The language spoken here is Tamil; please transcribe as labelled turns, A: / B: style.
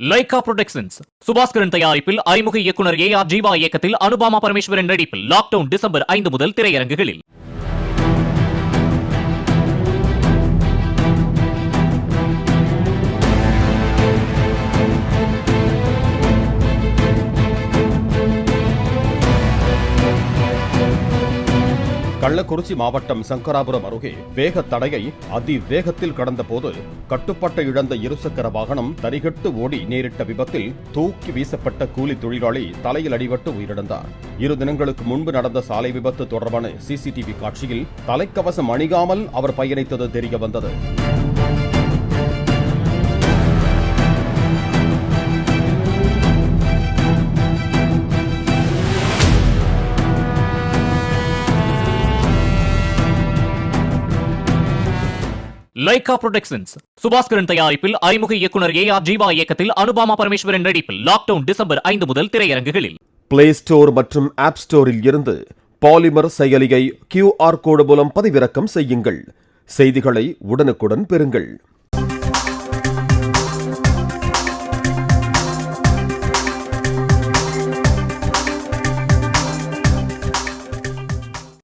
A: லைகா புரொடக்ஷன்ஸ் சுபாஸ்கரன் தயாரிப்பில் அறிமுக இயக்குனர் ஏ.ஆர். ஜீவா இயக்கத்தில் அனுபாமா பரமேஸ்வரன் நடிப்பில் லாக்டவுன் டிசம்பர் 5 முதல் திரையரங்குகளில்.
B: கள்ளக்குறிச்சி மாவட்டம் சங்கராபுரம் அருகே வேக தடையை அதிவேகத்தில் கடந்த போது கட்டுப்பாட்டை இழந்த இருசக்கர வாகனம் தரிகட்டு ஓடி நேரிட்ட விபத்தில் தூக்கி வீசப்பட்ட கூலி தொழிலாளி தலையில் அடிபட்டு உயிரிழந்தார். 2 தினங்களுக்கு முன்பு நடந்த சாலை விபத்து தொடர்பான சிசிடிவி காட்சியில் தலைக்கவசம் அணியாமல் அவர் பயணித்தது தெரியவந்தது.
A: லைகா புரொடக்ஷன்ஸ் சுபாஸ்கரன் தயாரிப்பில் அறிமுக இயக்குனர் ஏ.ஆர். ஜீவா இயக்கத்தில் அனுபாமா பரமேஸ்வரன் நடிப்பில் லாக்டவுன் டிசம்பர் 5 முதல் திரையரங்குகளில்.
B: பிளே ஸ்டோர் மற்றும் ஆப் ஸ்டோரில் இருந்து பாலிமர் செயலியை QR கோடு மூலம் பதிவிறக்கம் செய்யுங்கள். செய்திகளை உடனுக்குடன் பெறுங்கள்.